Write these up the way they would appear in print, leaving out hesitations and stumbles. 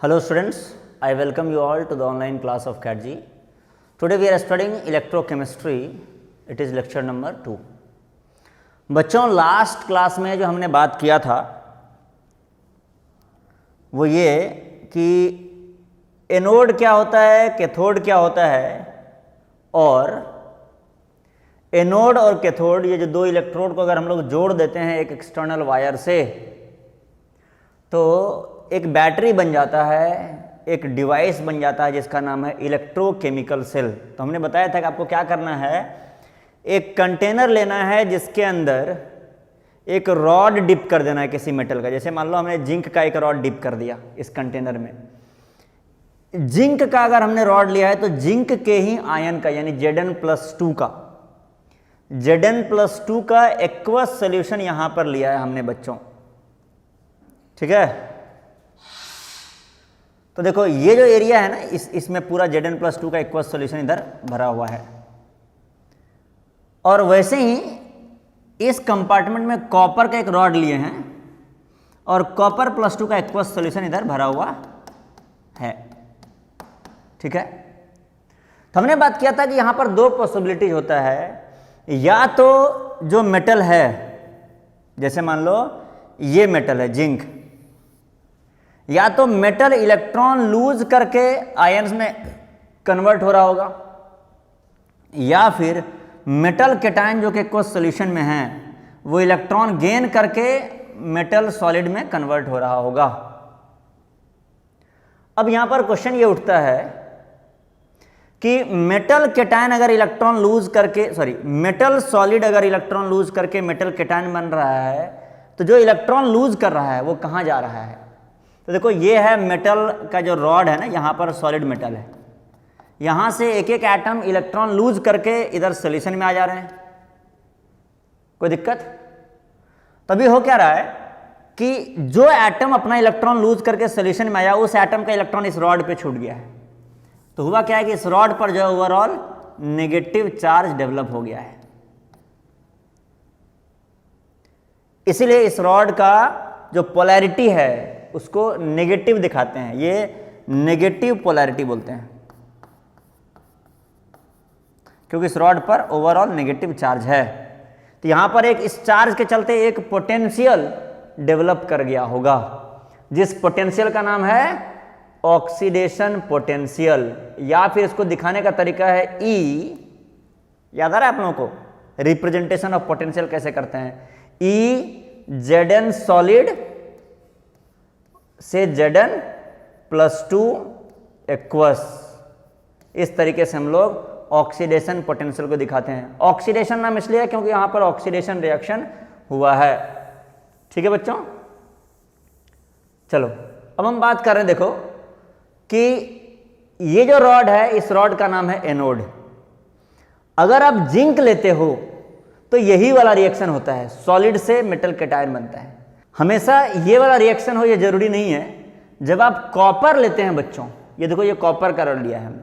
Hello students, I welcome you all to the online class of CATG. Today we are studying electrochemistry. It is lecture number 2. बच्चों last class में जो हमने बात किया था वो ये कि एनोड क्या होता है, कैथोड क्या होता है, और एनोड और कैथोड ये जो दो इलेक्ट्रोड को अगर हम लोग जोड़ देते हैं एक एक्सटर्नल वायर से तो एक बैटरी बन जाता है, एक डिवाइस बन जाता है जिसका नाम है इलेक्ट्रोकेमिकल सेल। तो हमने बताया था कि आपको क्या करना है, एक कंटेनर लेना है जिसके अंदर एक रॉड डिप कर देना है किसी मेटल का। जैसे मान लो हमने जिंक का एक रॉड डिप कर दिया इस कंटेनर में। जिंक का अगर हमने रॉड लिया है तो जिंक के ही आयन का यानी Zn+2 का Zn+2 का एक्वस सोल्यूशन यहां पर लिया है हमने बच्चों, ठीक है। तो देखो ये जो एरिया है ना इसमें पूरा Zn+2 का एक्वस सोल्यूशन इधर भरा हुआ है, और वैसे ही इस कंपार्टमेंट में कॉपर का एक रॉड लिए हैं और Cr+2 का एक्वस सोल्यूशन इधर भरा हुआ है, ठीक है। तो हमने बात किया था कि यहां पर दो पॉसिबिलिटीज होता है, या तो जो मेटल है जैसे मान लो ये मेटल है जिंक, या तो मेटल इलेक्ट्रॉन लूज करके आयंस में कन्वर्ट हो रहा होगा, या फिर मेटल कैटायन जो कि एक्वस सॉल्यूशन में है वो इलेक्ट्रॉन गेन करके मेटल सॉलिड में कन्वर्ट हो रहा होगा। अब यहां पर क्वेश्चन ये उठता है कि मेटल कैटायन अगर इलेक्ट्रॉन लूज करके मेटल सॉलिड अगर इलेक्ट्रॉन लूज करके मेटल कैटायन बन रहा है तो जो इलेक्ट्रॉन लूज कर रहा है वो कहां जा रहा है। तो देखो ये है मेटल का जो रॉड है ना, यहां पर सॉलिड मेटल है, यहां से एक एक एटम इलेक्ट्रॉन लूज करके इधर सॉल्यूशन में आ जा रहे हैं। कोई दिक्कत? तभी हो क्या रहा है कि जो एटम अपना इलेक्ट्रॉन लूज करके सॉल्यूशन में आया उस एटम का इलेक्ट्रॉन इस रॉड पे छूट गया है। तो हुआ क्या है कि इस रॉड पर जो ओवरऑल नेगेटिव चार्ज डेवलप हो गया है, इसीलिए इस रॉड का जो पोलैरिटी है उसको नेगेटिव दिखाते हैं, ये नेगेटिव पोलैरिटी बोलते हैं, क्योंकि इस रॉड पर ओवरऑल नेगेटिव चार्ज है। तो यहां पर एक इस चार्ज के चलते एक पोटेंशियल डेवलप कर गया होगा, जिस पोटेंशियल का नाम है ऑक्सीडेशन पोटेंशियल, या फिर इसको दिखाने का तरीका है E। याद आ रहा है आप लोगों को रिप्रेजेंटेशन ऑफ पोटेंशियल कैसे करते हैं? E Zn सॉलिड से Zn+2 एक्वस, इस तरीके से हम लोग ऑक्सीडेशन पोटेंशियल को दिखाते हैं। ऑक्सीडेशन नाम इसलिए है क्योंकि यहां पर ऑक्सीडेशन रिएक्शन हुआ है, ठीक है बच्चों। चलो अब हम बात कर रहे हैं, देखो कि ये जो रॉड है इस रॉड का नाम है एनोड। अगर आप जिंक लेते हो तो यही वाला रिएक्शन होता है, सॉलिड से मेटल कैटायन बनता है। हमेशा ये वाला रिएक्शन हो ये जरूरी नहीं है। जब आप कॉपर लेते हैं बच्चों, ये देखो ये कॉपर का रॉड लिया है हमने,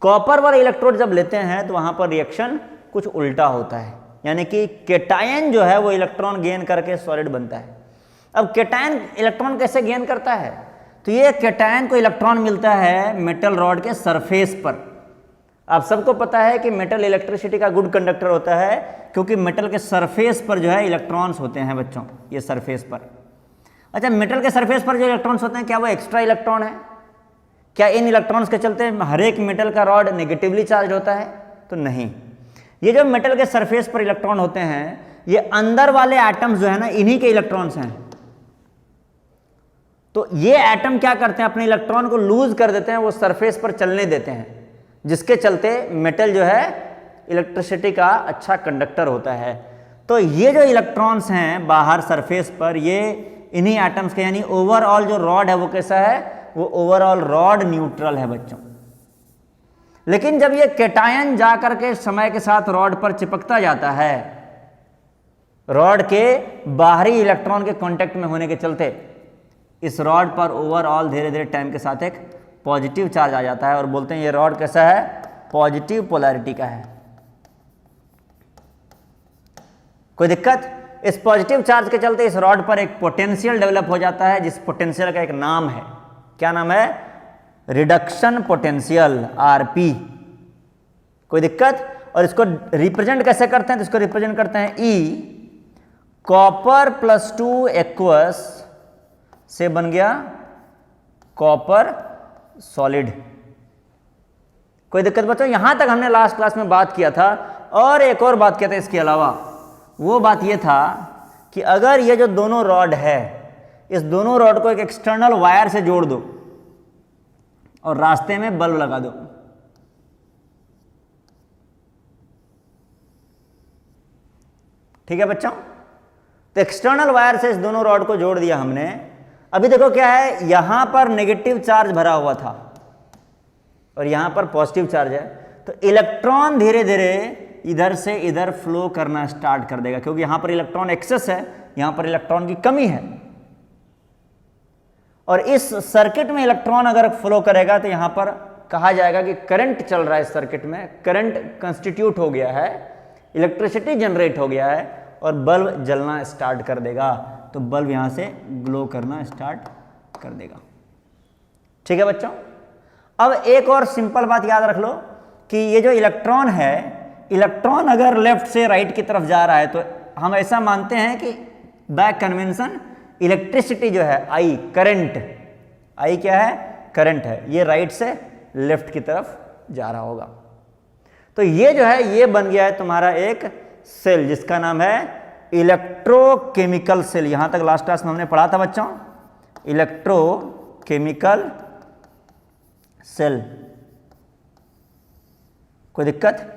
कॉपर वाला इलेक्ट्रोड जब लेते हैं तो वहां पर रिएक्शन कुछ उल्टा होता है, यानी कि कैटायन जो है वो इलेक्ट्रॉन गेन करके सॉलिड बनता है। अब कैटायन इलेक्ट्रॉन कैसे गेन करता है? तो ये कैटायन को इलेक्ट्रॉन मिलता है मेटल रॉड के सरफेस पर। आप सबको पता है कि मेटल इलेक्ट्रिसिटी का गुड कंडक्टर होता है, क्योंकि मेटल के सरफेस पर जो है इलेक्ट्रॉन्स होते हैं बच्चों, ये सरफेस पर। अच्छा, मेटल के सरफेस पर जो इलेक्ट्रॉन्स होते हैं क्या वो एक्स्ट्रा इलेक्ट्रॉन है? क्या इन इलेक्ट्रॉन्स के चलते हर एक मेटल का रॉड नेगेटिवली चार्ज होता है? तो नहीं। ये जो मेटल के सरफेस पर इलेक्ट्रॉन होते हैं ये अंदर वाले एटम्स जो है ना इन्हीं के इलेक्ट्रॉन्स हैं। तो ये एटम क्या करते हैं, अपने इलेक्ट्रॉन को लूज कर देते हैं, वो सरफेस पर चलने देते हैं, जिसके चलते मेटल जो है इलेक्ट्रिसिटी का अच्छा कंडक्टर होता है। तो ये जो इलेक्ट्रॉन्स हैं बाहर सरफेस पर ये इन्हीं एटम्स के, यानी ओवरऑल जो रॉड है वो कैसा है, वो ओवरऑल रॉड न्यूट्रल है बच्चों। लेकिन जब ये कैटायन जाकर के समय के साथ रॉड पर चिपकता जाता है, रॉड के बाहरी इलेक्ट्रॉन के कांटेक्ट में होने के चलते इस रॉड पर ओवरऑल धीरे धीरे टाइम के साथ एक पॉजिटिव चार्ज आ जाता है, और बोलते हैं ये रॉड कैसा है, पॉजिटिव पोलैरिटी का है। कोई दिक्कत? इस पॉजिटिव चार्ज के चलते इस रॉड पर एक पोटेंशियल डेवलप हो जाता है, जिस पोटेंशियल का एक नाम है, क्या नाम है? Reduction potential, RP. कोई दिक्कत? और इसको रिप्रेजेंट कैसे करते हैं? तो इसको रिप्रेजेंट करते हैं ई कॉपर प्लस 2 एक्वस से बन गया कॉपर सॉलिड। कोई दिक्कत बच्चों? यहां तक हमने लास्ट क्लास में बात किया था। और एक और बात किया था इसके अलावा, वो बात ये था कि अगर ये जो दोनों रॉड है, इस दोनों रॉड को एक एक्सटर्नल वायर से जोड़ दो और रास्ते में बल्ब लगा दो, ठीक है बच्चों? तो एक्सटर्नल वायर से इस दोनों रॉड को जोड़ दिया हमने। अभी देखो क्या है, यहां पर नेगेटिव चार्ज भरा हुआ था और यहां पर पॉजिटिव चार्ज है, तो इलेक्ट्रॉन धीरे धीरे इधर से इधर फ्लो करना स्टार्ट कर देगा, क्योंकि यहां पर इलेक्ट्रॉन एक्सेस है, यहां पर इलेक्ट्रॉन की कमी है। और इस सर्किट में इलेक्ट्रॉन अगर फ्लो करेगा तो यहां पर कहा जाएगा कि करंट चल रहा है, इस सर्किट में करंट कंस्टिट्यूट हो गया है, इलेक्ट्रिसिटी जनरेट हो गया है और बल्ब जलना स्टार्ट कर देगा। तो बल्ब यहां से ग्लो करना स्टार्ट कर देगा, ठीक है बच्चों? अब एक और सिंपल बात याद रख लो कि ये जो इलेक्ट्रॉन है, इलेक्ट्रॉन अगर लेफ्ट से राइट की तरफ जा रहा है तो हम ऐसा मानते हैं कि बाय कन्वेंशन इलेक्ट्रिसिटी जो है आई, करंट, आई क्या है? करंट है, ये राइट से लेफ्ट की तरफ जा रहा होगा। तो ये जो है, ये बन गया है तुम्हारा एक सेल जिसका नाम है इलेक्ट्रोकेमिकल सेल। यहां तक लास्ट क्लास में हमने पढ़ा था बच्चों, इलेक्ट्रोकेमिकल सेल। कोई दिक्कत?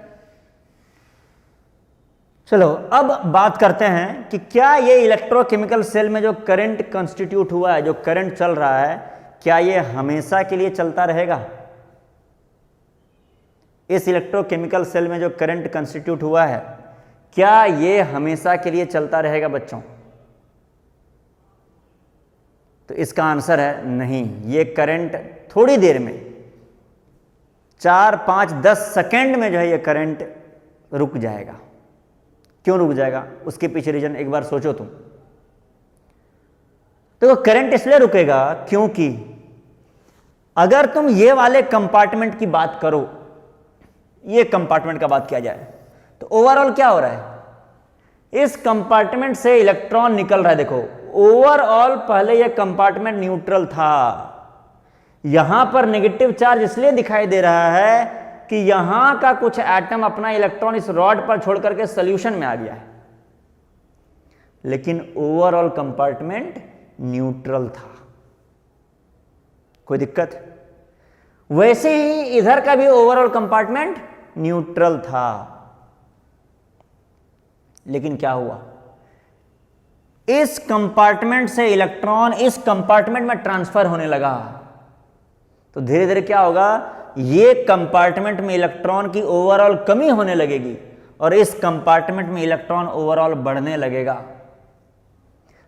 चलो अब बात करते हैं कि क्या ये इलेक्ट्रोकेमिकल सेल में जो करंट कंस्टिट्यूट हुआ है, जो करंट चल रहा है, क्या ये हमेशा के लिए चलता रहेगा? इस इलेक्ट्रोकेमिकल सेल में जो करंट कंस्टिट्यूट हुआ है, क्या ये हमेशा के लिए चलता रहेगा बच्चों? तो इसका आंसर है नहीं। ये करंट थोड़ी देर में, 4, 5, 10 सेकेंड में जो है ये करंट रुक जाएगा। क्यों रुक जाएगा? उसके पीछे रीजन एक बार सोचो तुम। तो करंट इसलिए रुकेगा क्योंकि अगर तुम ये वाले कंपार्टमेंट की बात करो, ये कंपार्टमेंट का बात किया जाए, तो ओवरऑल क्या हो रहा है? इस कंपार्टमेंट से इलेक्ट्रॉन निकल रहा है। देखो ओवरऑल पहले ये कंपार्टमेंट न्यूट्रल था, यहां पर नेगेटिव चार्ज इसलिए दिखाई दे रहा है कि यहां का कुछ एटम अपना इलेक्ट्रॉन इस रॉड पर छोड़ करके सॉल्यूशन में आ गया है, लेकिन ओवरऑल कंपार्टमेंट न्यूट्रल था। कोई दिक्कत? वैसे ही इधर का भी ओवरऑल कंपार्टमेंट न्यूट्रल था, लेकिन क्या हुआ? इस कंपार्टमेंट से इलेक्ट्रॉन इस कंपार्टमेंट में ट्रांसफर होने लगा। तो धीरे धीरे क्या होगा? ये कंपार्टमेंट में इलेक्ट्रॉन की ओवरऑल कमी होने लगेगी और इस कंपार्टमेंट में इलेक्ट्रॉन ओवरऑल बढ़ने लगेगा।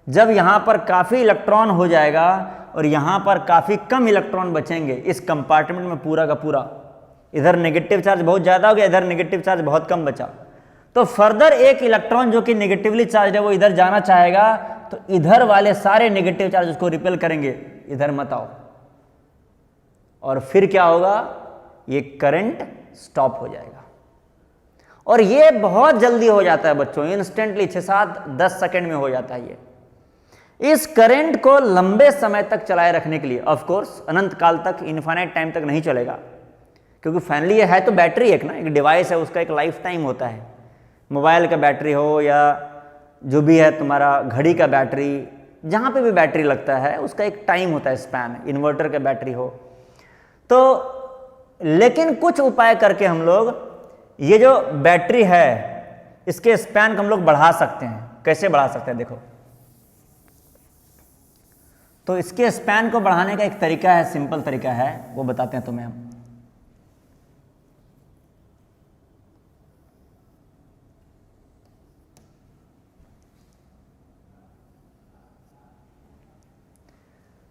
जब यहां पर काफी इलेक्ट्रॉन हो जाएगा और यहां पर काफी कम इलेक्ट्रॉन बचेंगे इस कंपार्टमेंट में पूरा का पूरा, इधर नेगेटिव चार्ज बहुत ज्यादा हो गया, इधर नेगेटिव चार्ज बहुत कम बचा, तो फर्दर एक इलेक्ट्रॉन जो कि नेगेटिवली चार्ज है वो इधर जाना चाहेगा, तो इधर वाले सारे नेगेटिव चार्ज उसको रिपेल करेंगे, इधर मत आओ। और फिर क्या होगा? ये करंट स्टॉप हो जाएगा। और ये बहुत जल्दी हो जाता है बच्चों, इंस्टेंटली 6, 7, 10 सेकेंड में हो जाता है ये। इस करंट को लंबे समय तक चलाए रखने के लिए, ऑफ कोर्स अनंत काल तक, इनफाइनाइट टाइम तक नहीं चलेगा, क्योंकि फाइनली ये है तो बैटरी एक ना, एक डिवाइस है, उसका एक लाइफ टाइम होता है। मोबाइल का बैटरी हो या जो भी है तुम्हारा घड़ी का बैटरी, जहाँ पे भी बैटरी लगता है उसका एक टाइम होता है, स्पैन। इन्वर्टर का बैटरी हो तो, लेकिन कुछ उपाय करके हम लोग ये जो बैटरी है इसके स्पैन को हम लोग बढ़ा सकते हैं। कैसे बढ़ा सकते हैं? देखो, तो इसके स्पैन को बढ़ाने का एक तरीका है, सिंपल तरीका है, वो बताते हैं तुम्हें हम।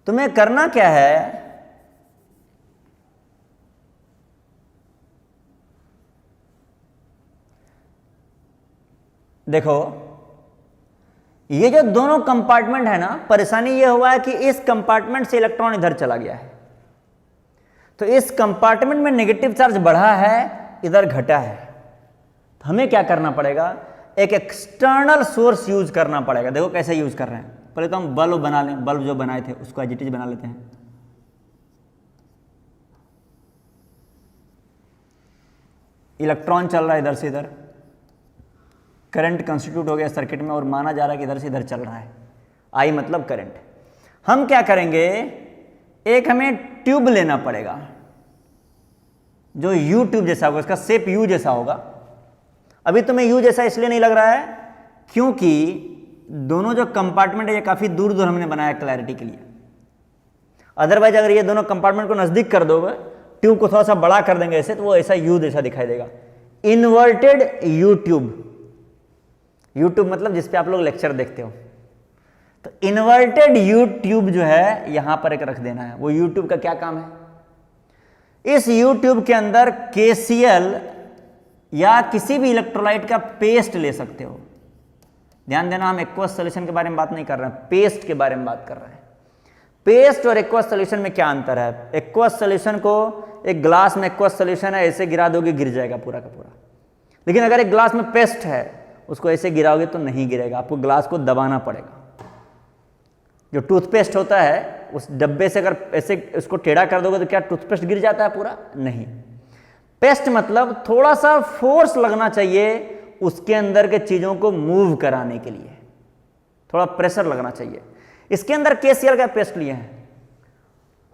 तुम्हें करना क्या है? देखो ये जो दोनों कंपार्टमेंट है ना, परेशानी ये हुआ है कि इस कंपार्टमेंट से इलेक्ट्रॉन इधर चला गया है, तो इस कंपार्टमेंट में नेगेटिव चार्ज बढ़ा है, इधर घटा है। तो हमें क्या करना पड़ेगा, एक एक्सटर्नल सोर्स यूज करना पड़ेगा। देखो कैसे यूज कर रहे हैं। पहले तो हम बल्ब बना लें, बल्ब जो बनाए थे उसको एज इट इज बना लेते हैं। इलेक्ट्रॉन चल रहा है इधर से इधर, करंट कंस्टिट्यूट हो गया सर्किट में, और माना जा रहा है कि इधर से इधर चल रहा है। आई मतलब करंट। हम क्या करेंगे, एक हमें ट्यूब लेना पड़ेगा जो यू ट्यूब जैसा होगा, उसका शेप यू जैसा होगा। अभी तुम्हें यू जैसा इसलिए नहीं लग रहा है क्योंकि दोनों जो कंपार्टमेंट है ये काफी दूर दूर हमने बनाया क्लैरिटी के लिए। अदरवाइज अगर ये दोनों कंपार्टमेंट को नजदीक कर दोगे, ट्यूब को थोड़ा सा बड़ा कर देंगे ऐसे, तो वो ऐसा यू जैसा दिखाई देगा। Inverted you tube, you tube मतलब जिसपे आप लोग लेक्चर देखते हो, तो इन्वर्टेड यू ट्यूब जो है यहां पर एक रख देना है। वो यू ट्यूब का क्या काम है, इस यू ट्यूब के अंदर KCl या किसी भी इलेक्ट्रोलाइट का पेस्ट ले सकते हो। ध्यान देना, हम एक्वस सॉल्यूशन के बारे में बात नहीं कर रहे हैं, पेस्ट के बारे में बात कर रहे हैं। पेस्ट और एक्वस सॉल्यूशन में क्या अंतर है, एक्वस सॉल्यूशन को, एक ग्लास में एक्वस सॉल्यूशन है, ऐसे गिरा दोगे गिर जाएगा पूरा का पूरा। लेकिन अगर एक ग्लास में पेस्ट है, उसको ऐसे गिराओगे तो नहीं गिरेगा, आपको ग्लास को दबाना पड़ेगा। जो टूथपेस्ट होता है, उस डब्बे से अगर ऐसे इसको टेढ़ा कर दोगे तो क्या टूथपेस्ट गिर जाता है पूरा? नहीं। पेस्ट मतलब थोड़ा सा फोर्स लगना चाहिए उसके अंदर के चीजों को मूव कराने के लिए, थोड़ा प्रेशर लगना चाहिए। इसके अंदर KCl का पेस्ट लिए हैं।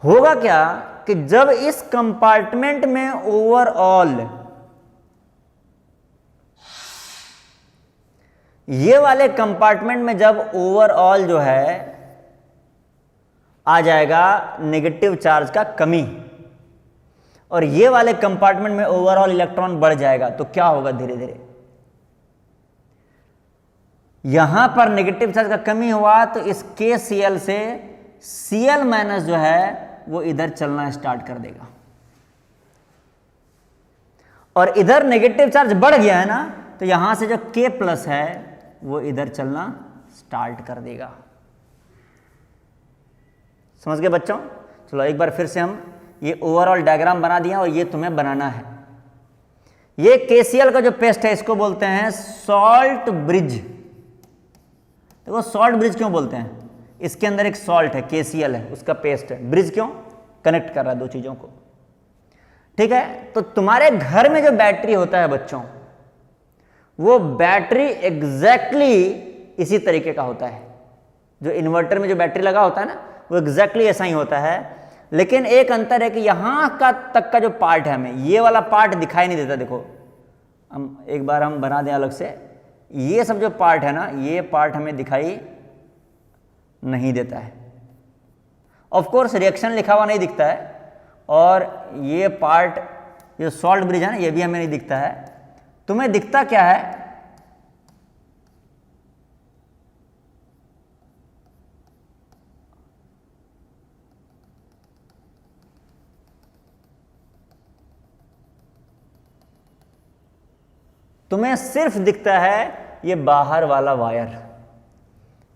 होगा क्या कि जब इस कंपार्टमेंट में ओवरऑल ये वाले कंपार्टमेंट में जब ओवरऑल जो है आ जाएगा नेगेटिव चार्ज का कमी, और ये वाले कंपार्टमेंट में ओवरऑल इलेक्ट्रॉन बढ़ जाएगा, तो क्या होगा, धीरे धीरे यहां पर नेगेटिव चार्ज का कमी हुआ तो इस KCl से Cl माइनस जो है वो इधर चलना स्टार्ट कर देगा, और इधर नेगेटिव चार्ज बढ़ गया है ना, तो यहां से जो K प्लस है वो इधर चलना स्टार्ट कर देगा। समझ गए बच्चों? चलो एक बार फिर से हम ये ओवरऑल डायग्राम बना दिया, और ये तुम्हें बनाना है। ये KCl का जो पेस्ट है इसको बोलते हैं सॉल्ट ब्रिज। देखो सॉल्ट ब्रिज क्यों बोलते हैं, इसके अंदर एक सॉल्ट है, KCl है, उसका पेस्ट है। ब्रिज क्यों, कनेक्ट कर रहा है दो चीजों को। ठीक है, तो तुम्हारे घर में जो बैटरी होता है बच्चों, वो बैटरी एग्जैक्टली इसी तरीके का होता है। जो इन्वर्टर में जो बैटरी लगा होता है ना, वो एग्जैक्टली ऐसा ही होता है। लेकिन एक अंतर है कि यहां का तक का जो पार्ट है, हमें ये वाला पार्ट दिखाई नहीं देता। देखो हम एक बार हम बना दें अलग से, ये सब जो पार्ट है ना, ये पार्ट हमें दिखाई नहीं देता है। ऑफ कोर्स रिएक्शन लिखा हुआ नहीं दिखता है, और ये पार्ट जो सॉल्ट ब्रिज है ना, ये भी हमें नहीं दिखता है। तुम्हें दिखता क्या है, तुम्हें सिर्फ दिखता है ये बाहर वाला वायर,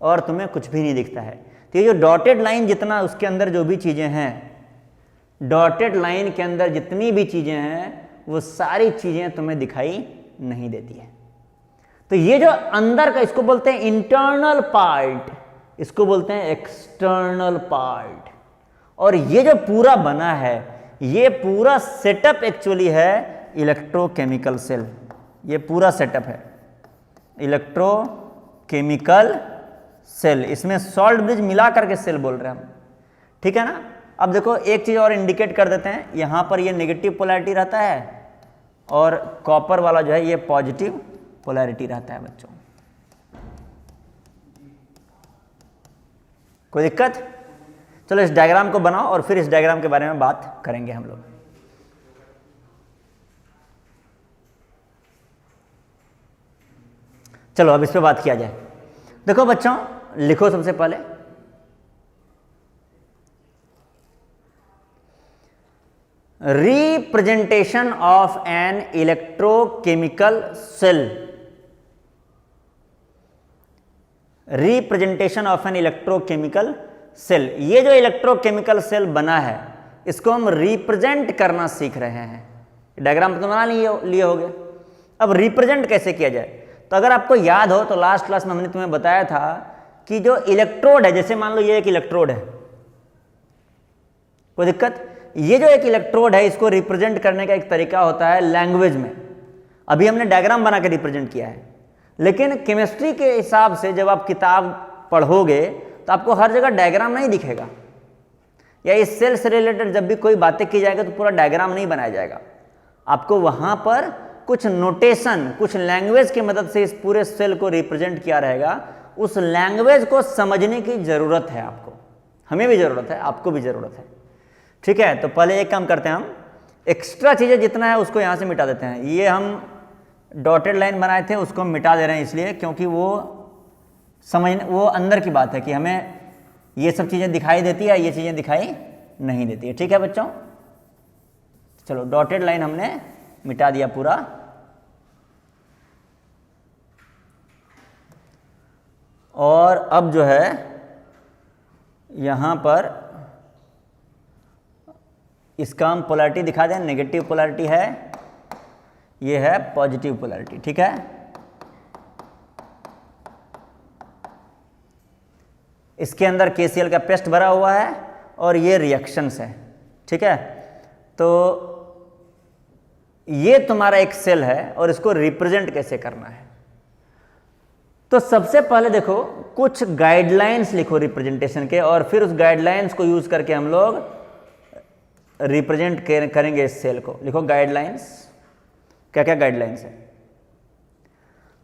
और तुम्हें कुछ भी नहीं दिखता है। तो ये जो डॉटेड लाइन, जितना उसके अंदर जो भी चीजें हैं, डॉटेड लाइन के अंदर जितनी भी चीजें हैं, वो सारी चीजें तुम्हें दिखाई नहीं देती है। तो ये जो अंदर का, इसको बोलते हैं इंटरनल पार्ट, इसको बोलते हैं एक्सटर्नल पार्ट। और ये जो पूरा बना है, ये पूरा सेटअप एक्चुअली है इलेक्ट्रोकेमिकल सेल। ये पूरा सेटअप है इलेक्ट्रोकेमिकल सेल। इसमें सॉल्ट ब्रिज मिला करके सेल बोल रहे हैं हम, ठीक है ना। अब देखो एक चीज और इंडिकेट कर देते हैं, यहां पर ये नेगेटिव पोलैरिटी रहता है, और कॉपर वाला जो है ये पॉजिटिव पोलैरिटी रहता है बच्चों। कोई दिक्कत? चलो इस डायग्राम को बनाओ, और फिर इस डायग्राम के बारे में बात करेंगे हम लोग। चलो अब इस पे बात किया जाए। देखो बच्चों, लिखो सबसे पहले, representation of an electrochemical cell. Representation of an electrochemical cell. ये जो इलेक्ट्रोकेमिकल सेल बना है इसको हम रिप्रेजेंट करना सीख रहे हैं। डायग्राम तो बना लिए होगे। अब रिप्रेजेंट कैसे किया जाए, तो अगर आपको याद हो तो लास्ट क्लास में हमने तुम्हें बताया था कि जो इलेक्ट्रोड है, जैसे मान लो ये एक इलेक्ट्रोड है, कोई दिक्कत, ये जो एक इलेक्ट्रोड है इसको रिप्रेजेंट करने का एक तरीका होता है लैंग्वेज में। अभी हमने डायग्राम बना के रिप्रेजेंट किया है, लेकिन केमिस्ट्री के हिसाब से जब आप किताब पढ़ोगे तो आपको हर जगह डायग्राम नहीं दिखेगा, या इस सेल से रिलेटेड जब भी कोई बातें की जाएगी तो पूरा डायग्राम नहीं बनाया जाएगा। आपको वहां पर कुछ नोटेशन, कुछ लैंग्वेज की मदद से इस पूरे सेल को रिप्रेजेंट किया रहेगा। उस लैंग्वेज को समझने की जरूरत है आपको, हमें भी जरूरत है, आपको भी जरूरत है। ठीक है, तो पहले एक काम करते हैं, हम एक्स्ट्रा चीजें जितना है उसको यहां से मिटा देते हैं। ये हम डॉटेड लाइन बनाए थे उसको हम मिटा दे रहे हैं इसलिए क्योंकि वो अंदर की बात है कि हमें ये सब चीजें दिखाई देती है, ये चीजें दिखाई नहीं देती है। ठीक है बच्चों, चलो डॉटेड लाइन हमने मिटा दिया पूरा। और अब जो है यहां पर इसका हम पोलैरिटी दिखा दें। नेगेटिव पोलैरिटी है, ये है पॉजिटिव पोलैरिटी। ठीक है, इसके अंदर KCl का पेस्ट भरा हुआ है और ये रिएक्शंस है। ठीक है, तो ये तुम्हारा एक सेल है और इसको रिप्रेजेंट कैसे करना है, तो सबसे पहले देखो कुछ गाइडलाइंस लिखो रिप्रेजेंटेशन के, और फिर उस गाइडलाइंस को यूज करके हम लोग रिप्रेजेंट करेंगे इस सेल को। लिखो गाइडलाइंस, क्या क्या गाइडलाइंस है।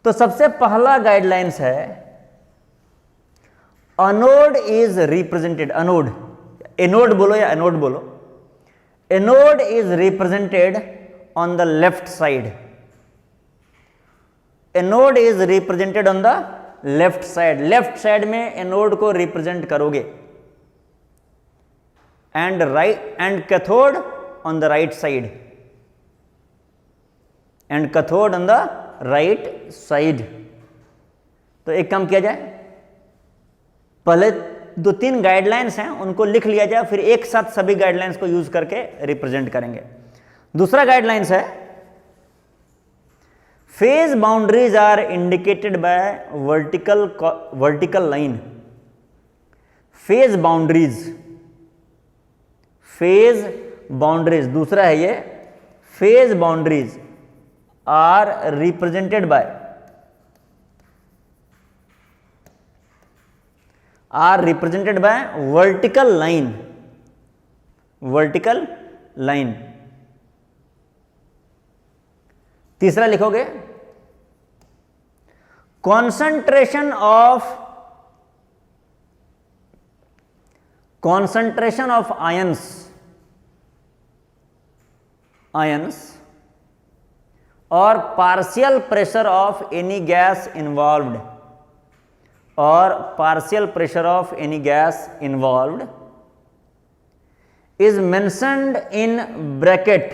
तो सबसे पहला गाइडलाइंस है anode is represented, anode, anode बोलो या एनोड बोलो, anode is represented on the left side, anode is represented on the left side. Left side में एनोड को रिप्रेजेंट करोगे, and right and cathode on the right side, and cathode on the right side. तो एक काम किया जाए, पहले 2-3 guidelines हैं उनको लिख लिया जाए, फिर एक साथ सभी गाइडलाइंस को यूज करके रिप्रेजेंट करेंगे। दूसरा गाइडलाइंस है phase boundaries are indicated by vertical line. Phase boundaries दूसरा है ये, phase boundaries are represented by vertical line. तीसरा लिखोगे concentration of ions or partial pressure of any gas involved, is mentioned in bracket,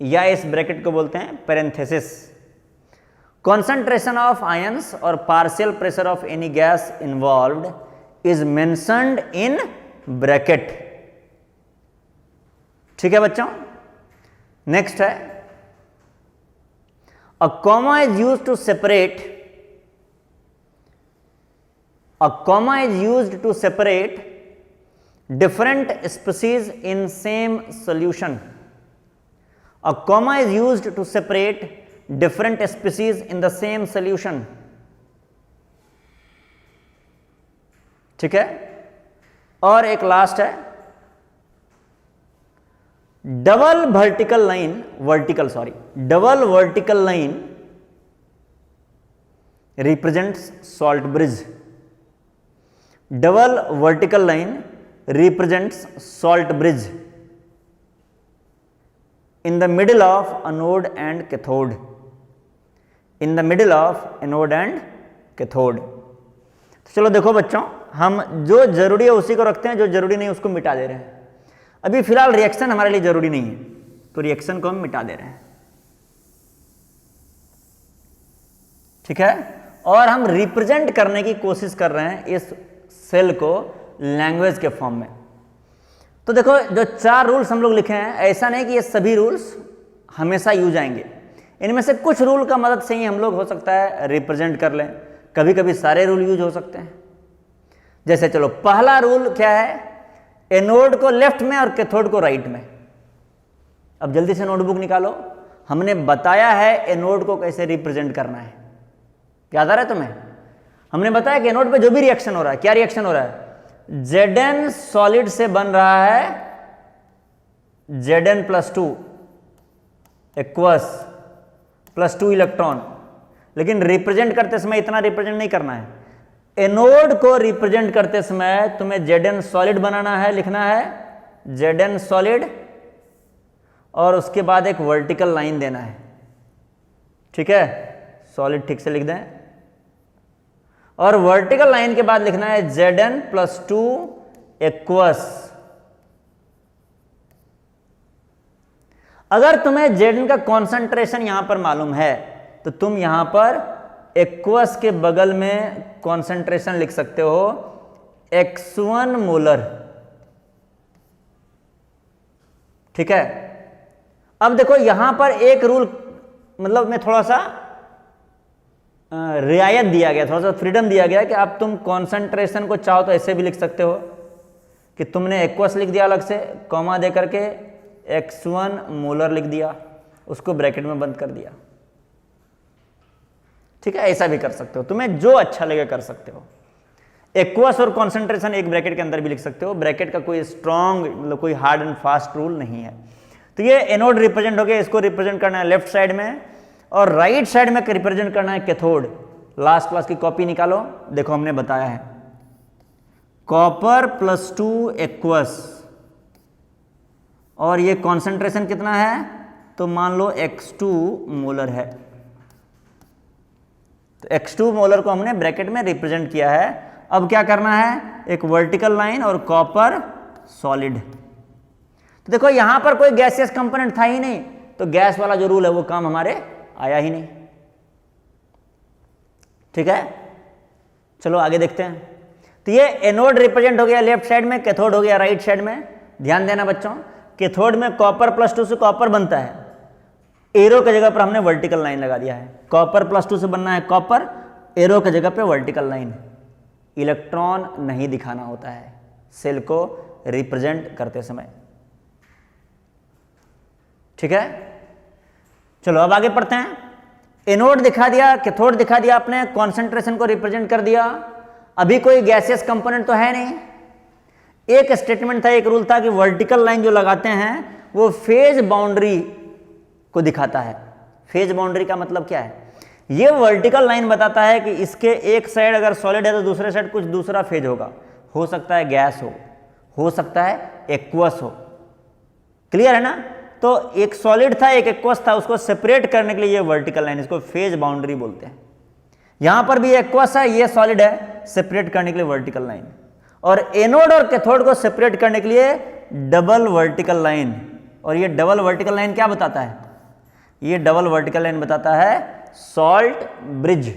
या इस bracket को बोलते हैं parenthesis. concentration of ions or partial pressure of any gas involved is mentioned in bracket। ठीक है बच्चों, नेक्स्ट है a comma is used to separate different species in same solution। A comma is used to separate different species in the same solution। ठीक है, और एक last है double vertical line represents salt bridge। Double vertical line represents salt bridge in the middle of anode and cathode। तो चलो देखो बच्चों, हम जो जरूरी है उसी को रखते हैं, जो जरूरी नहीं उसको मिटा दे रहे हैं। अभी फिलहाल रिएक्शन हमारे लिए जरूरी नहीं है, तो रिएक्शन को हम मिटा दे रहे हैं। ठीक है, और हम रिप्रेजेंट करने की कोशिश कर रहे हैं इस सेल को लैंग्वेज के फॉर्म में। तो देखो जो 4 रूल्स हम लोग लिखे हैं, ऐसा नहीं कि ये सभी रूल्स हमेशा यूज आएंगे, इनमें से कुछ रूल का मदद से ही हम लोग हो सकता है रिप्रेजेंट कर लें, कभी कभी सारे रूल यूज हो सकते हैं। जैसे चलो पहला रूल क्या है, एनोड को लेफ्ट में और कैथोड को राइट में। अब जल्दी से नोटबुक निकालो, हमने बताया है एनोड को कैसे रिप्रेजेंट करना है, याद आ रहा है तुम्हें? हमने बताया कि एनोड पे जो भी रिएक्शन हो रहा है, क्या रिएक्शन हो रहा है, Zn सॉलिड से बन रहा है Zn+2 एक्वस +2 इलेक्ट्रॉन, लेकिन रिप्रेजेंट करते समय इतना रिप्रेजेंट नहीं करना है। एनोड को रिप्रेजेंट करते समय तुम्हें Zn सॉलिड बनाना है, लिखना है Zn सॉलिड, और उसके बाद एक वर्टिकल लाइन देना है, ठीक है? सॉलिड ठीक से लिख दें, और वर्टिकल लाइन के बाद लिखना है Zn+2 एक्वस। अगर तुम्हें Zn का कॉन्सेंट्रेशन यहां पर मालूम है तो तुम यहां पर एक्वस के बगल में कॉन्सेंट्रेशन लिख सकते हो x1 मोलर, ठीक है? अब देखो यहां पर एक रूल, मतलब में थोड़ा सा रियायत दिया गया, थोड़ा सा फ्रीडम दिया गया कि अब तुम कॉन्सेंट्रेशन को चाहो तो ऐसे भी लिख सकते हो कि तुमने एक्वस लिख दिया अलग से, कॉमा दे करके x1 मोलर लिख दिया, उसको ब्रैकेट में बंद कर दिया, ठीक है? ऐसा भी कर सकते हो, तुम्हें जो अच्छा लगे कर सकते हो। एक्वस और कॉन्सेंट्रेशन एक ब्रैकेट के अंदर भी लिख सकते हो, ब्रैकेट का कोई स्ट्रॉन्ग, मतलब कोई हार्ड एंड फास्ट रूल नहीं है। तो ये एनोड रिप्रेजेंट हो गया, इसको रिप्रेजेंट करना है लेफ्ट साइड में, और राइट साइड में रिप्रेजेंट करना है कैथोड। लास्ट क्लास की कॉपी निकालो, देखो हमने बताया है कॉपर +2 एक्वस, और ये कॉन्सेंट्रेशन कितना है, तो मान लो x2 मोलर है, तो x2 मोलर को हमने ब्रैकेट में रिप्रेजेंट किया है। अब क्या करना है, एक वर्टिकल लाइन और कॉपर सॉलिड। तो देखो यहां पर कोई गैसियस कंपोनेंट था ही नहीं, तो गैस वाला जो रूल है वो काम हमारे आया ही नहीं, ठीक है? चलो आगे देखते हैं। तो ये एनोड रिप्रेजेंट हो गया लेफ्ट साइड में, कैथोड हो गया राइट साइड में। ध्यान देना बच्चों, कैथोड में कॉपर +2 से कॉपर बनता है, एरो की जगह पर हमने वर्टिकल लाइन लगा दिया है। कॉपर +2 से बनना है कॉपर, एरो की जगह पे वर्टिकल लाइन। इलेक्ट्रॉन नहीं दिखाना होता है सेल को रिप्रेजेंट करते समय, ठीक है? चलो अब आगे पढ़ते हैं। एनोड दिखा दिया, कैथोड दिखा दिया, आपने कॉन्सेंट्रेशन को रिप्रेजेंट कर दिया। अभी कोई गैसियस कंपोनेंट तो है नहीं। एक स्टेटमेंट था, एक रूल था कि वर्टिकल लाइन जो लगाते हैं वो फेज बाउंड्री को दिखाता है। फेज बाउंड्री का मतलब क्या है, ये वर्टिकल लाइन बताता है कि इसके एक साइड अगर सॉलिड है तो दूसरे साइड कुछ दूसरा फेज होगा, हो सकता है गैस हो सकता है एक्वस हो। क्लियर है ना? तो एक सॉलिड था एक एक्वस था, उसको सेपरेट करने के लिए ये वर्टिकल लाइन, इसको फेज बाउंड्री बोलते हैं। यहां पर भी एक्वस है, ये सॉलिड है, सेपरेट करने के लिए वर्टिकल लाइन। और एनोड और कैथोड को सेपरेट करने के लिए डबल वर्टिकल लाइन। और ये डबल वर्टिकल लाइन क्या बताता है, ये डबल वर्टिकल लाइन बताता है सॉल्ट ब्रिज।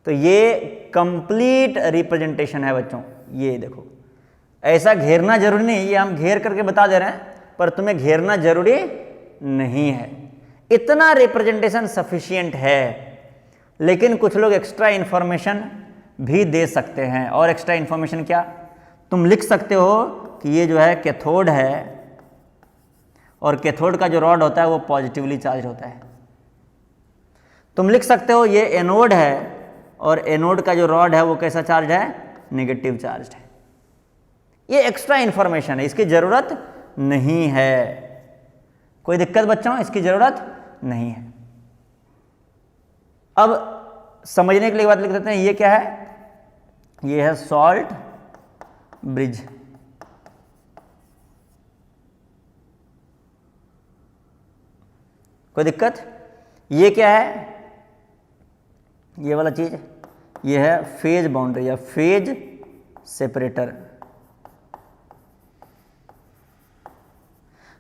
तो ये कंप्लीट रिप्रेजेंटेशन है बच्चों। ये देखो, ऐसा घेरना जरूरी नहीं, ये हम घेर करके बता दे रहे हैं, पर तुम्हें घेरना जरूरी नहीं है, इतना रिप्रेजेंटेशन सफिशिएंट है। लेकिन कुछ लोग एक्स्ट्रा इंफॉर्मेशन भी दे सकते हैं। और एक्स्ट्रा इंफॉर्मेशन क्या, तुम लिख सकते हो कि ये जो है कैथोड है, और कैथोड का जो रॉड होता है वो पॉजिटिवली चार्ज होता है। तुम लिख सकते हो ये एनोड है, और एनोड का जो रॉड है वो कैसा चार्ज है, नेगेटिव चार्ज है। ये एक्स्ट्रा इंफॉर्मेशन है, इसकी जरूरत नहीं है। कोई दिक्कत बच्चों, इसकी जरूरत नहीं है। अब समझने के लिए बात लिख देते हैं, ये क्या है, ये है सॉल्ट ब्रिज। कोई दिक्कत? ये क्या है, ये वाला चीज, ये है फेज बाउंड्री या फेज सेपरेटर।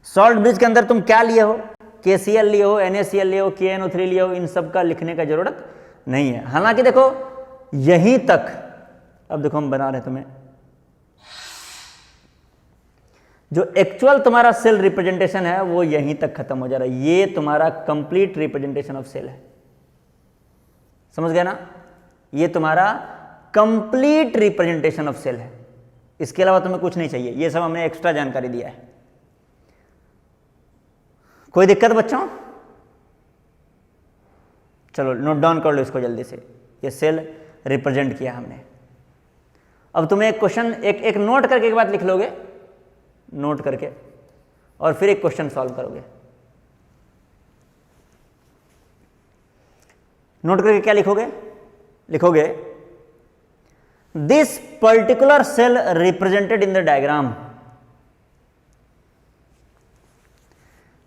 सॉल्ट ब्रिज के अंदर तुम क्या लिए हो, KCl लिए हो, NaCl लिए हो, KNO3 लिए हो, इन सब का लिखने का जरूरत नहीं है। हालांकि देखो यहीं तक, अब देखो हम बना रहे हैं तुम्हें, जो एक्चुअल तुम्हारा सेल रिप्रेजेंटेशन है वो यहीं तक खत्म हो जा रहा है। ये तुम्हारा कंप्लीट रिप्रेजेंटेशन ऑफ सेल है, समझ गए ना? ये तुम्हारा कंप्लीट रिप्रेजेंटेशन ऑफ सेल है, इसके अलावा तुम्हें कुछ नहीं चाहिए। ये सब हमने एक्स्ट्रा जानकारी दिया है। कोई दिक्कत बच्चों? चलो नोट डाउन कर लो इसको जल्दी से। ये सेल रिप्रेजेंट किया हमने। अब तुम्हें एक क्वेश्चन एक नोट करके एक बात लिख लोगे, नोट करके, और फिर एक क्वेश्चन सॉल्व करोगे। नोट करके क्या लिखोगे? लिखोगे this particular cell represented in the diagram,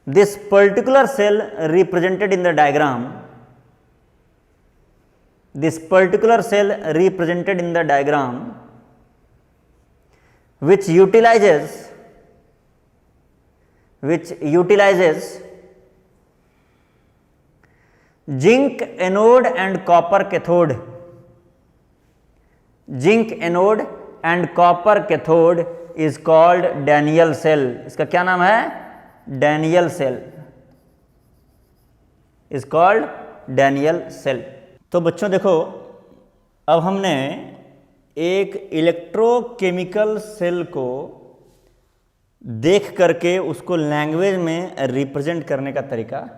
this particular cell represented in the diagram, this particular cell represented in the diagram which utilizes zinc anode and copper cathode, zinc anode and copper cathode is called Daniell cell। इसका क्या नाम है? Daniell cell, is called Daniell cell। तो बच्चों देखो, अब हमने एक इलेक्ट्रोकेमिकल सेल को देख करके उसको लैंग्वेज में रिप्रेजेंट करने का तरीका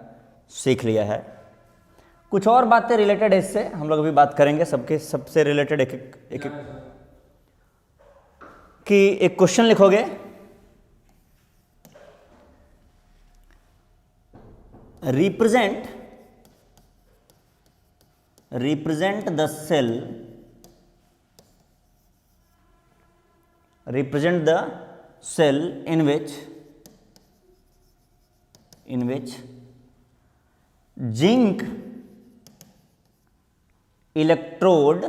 सीख लिया है। कुछ और बातें रिलेटेड है इससे हम लोग अभी बात करेंगे, सबके सबसे रिलेटेड एक कि एक क्वेश्चन लिखोगे, represent the cell in which zinc electrode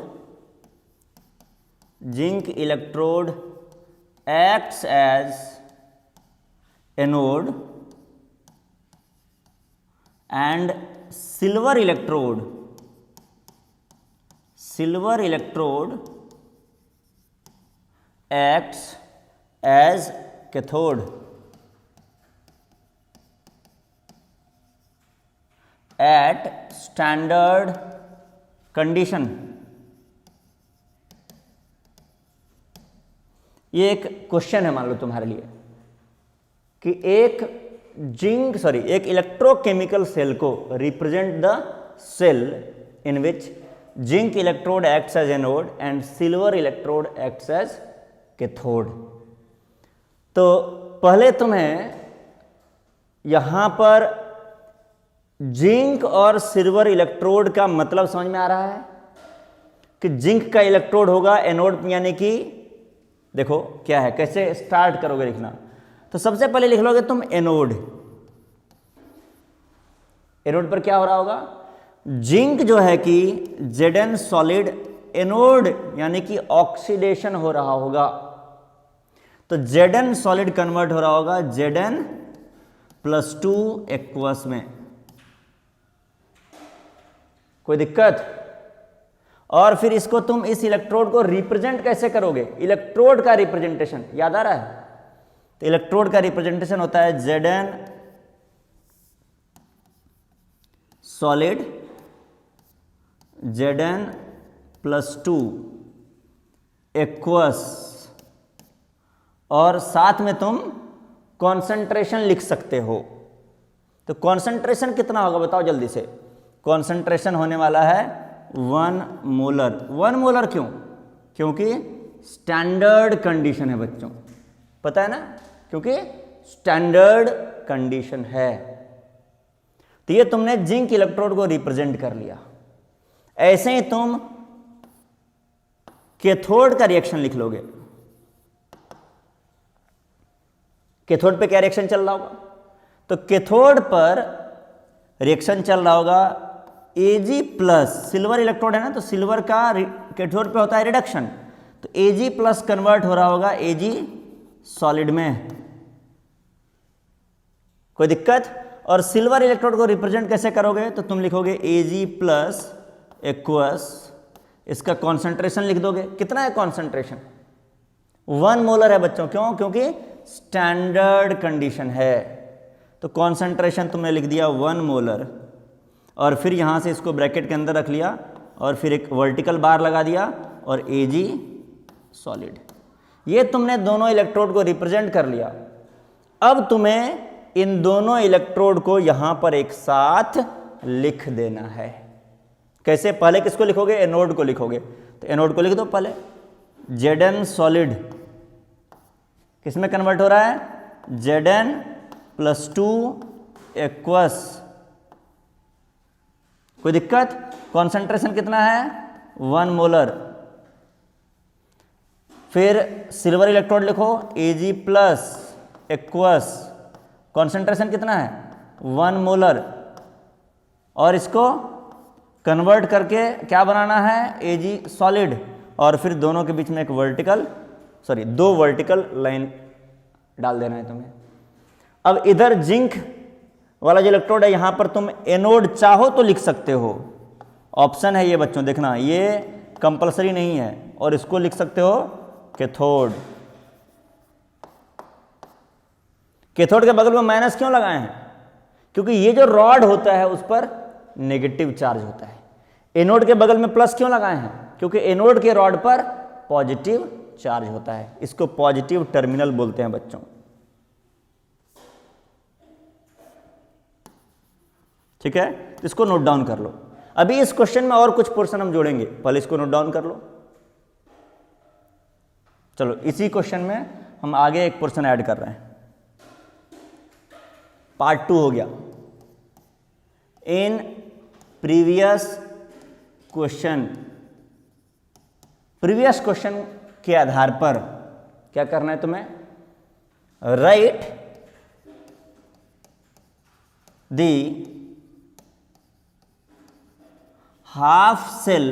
acts as anode and silver electrode acts as cathode at standard condition। ये एक क्वेश्चन है मान लो तुम्हारे लिए कि एक इलेक्ट्रोकेमिकल सेल को represent the cell in which zinc electrode acts as anode and silver electrode acts as cathode. तो पहले तुम्हें यहां पर जिंक और सिल्वर इलेक्ट्रोड का मतलब समझ में आ रहा है कि जिंक का इलेक्ट्रोड होगा एनोड, यानी कि देखो क्या है, कैसे स्टार्ट करोगे लिखना। तो सबसे पहले लिख लोगे तुम एनोड। एनोड पर क्या हो रहा होगा? जिंक जो है कि Zn सॉलिड, एनोड यानी कि ऑक्सीडेशन हो रहा होगा, तो Zn सॉलिड कन्वर्ट हो रहा होगा Zn+2 एक्वस में। कोई दिक्कत? और फिर इसको तुम इस इलेक्ट्रोड को रिप्रेजेंट कैसे करोगे? इलेक्ट्रोड का रिप्रेजेंटेशन याद आ रहा है? तो इलेक्ट्रोड का रिप्रेजेंटेशन होता है Zn सॉलिड Zn+2 एक्वस, और साथ में तुम कॉन्सेंट्रेशन लिख सकते हो। तो कॉन्सेंट्रेशन कितना होगा बताओ जल्दी से? कॉन्सेंट्रेशन होने वाला है 1 मोलर। 1 मोलर क्यों? क्योंकि स्टैंडर्ड कंडीशन है बच्चों, पता है ना, क्योंकि स्टैंडर्ड कंडीशन है। तो ये तुमने जिंक इलेक्ट्रोड को रिप्रेजेंट कर लिया। ऐसे ही तुम कैथोड का रिएक्शन लिख लोगे। कैथोड पे क्या रिएक्शन चल रहा होगा? तो कैथोड पर रिएक्शन चल रहा होगा Ag+, सिल्वर इलेक्ट्रोड है ना, तो सिल्वर का कैथोड पे होता है रिडक्शन, तो Ag+ कन्वर्ट हो रहा होगा Ag सॉलिड में। कोई दिक्कत? और सिल्वर इलेक्ट्रोड को रिप्रेजेंट कैसे करोगे? तो तुम लिखोगे Ag+ एक्वस, इसका कॉन्सेंट्रेशन लिख दोगे, कितना है कॉन्सेंट्रेशन, 1 मोलर है बच्चों। क्यों? क्योंकि स्टैंडर्ड कंडीशन है। तो कॉन्सेंट्रेशन तुमने लिख दिया 1 मोलर, और फिर यहाँ से इसको ब्रैकेट के अंदर रख लिया, और फिर एक वर्टिकल बार लगा दिया, और Ag सॉलिड। ये तुमने दोनों इलेक्ट्रोड को रिप्रेजेंट कर लिया। अब तुम्हें इन दोनों इलेक्ट्रोड को यहां पर एक साथ लिख देना है। कैसे? पहले किसको लिखोगे? एनोड को लिखोगे। तो एनोड को लिख दो पहले, Zn सॉलिड किस में कन्वर्ट हो रहा है? Zn+2 aqueous. कोई दिक्कत? कॉन्सेंट्रेशन कितना है? 1 मोलर। फिर सिल्वर इलेक्ट्रोड लिखो, Ag प्लस एक्वस, कॉन्सेंट्रेशन कितना है? 1 मोलर। और इसको कन्वर्ट करके क्या बनाना है? Ag solid. और फिर दोनों के बीच में एक दो वर्टिकल लाइन डाल देना है तुम्हें। अब इधर जिंक वाला जो इलेक्ट्रोड है, यहां पर तुम एनोड चाहो तो लिख सकते हो, ऑप्शन है ये बच्चों, देखना ये कंपलसरी नहीं है। और इसको लिख सकते हो कैथोड। कैथोड के बगल में माइनस क्यों लगाए हैं? क्योंकि ये जो रॉड होता है उस पर नेगेटिव चार्ज होता है। एनोड के बगल में प्लस क्यों लगाए हैं? क्योंकि एनोड के रॉड पर पॉजिटिव चार्ज होता है। इसको पॉजिटिव टर्मिनल बोलते हैं बच्चों। ठीक है, इसको नोट डाउन कर लो। अभी इस क्वेश्चन में और कुछ पोर्शन हम जोड़ेंगे, पहले इसको नोट डाउन कर लो। चलो इसी क्वेश्चन में हम आगे एक पोर्शन ऐड कर रहे हैं। पार्ट 2 हो गया। इन प्रीवियस क्वेश्चन के आधार पर क्या करना है तुम्हें? Write the half cell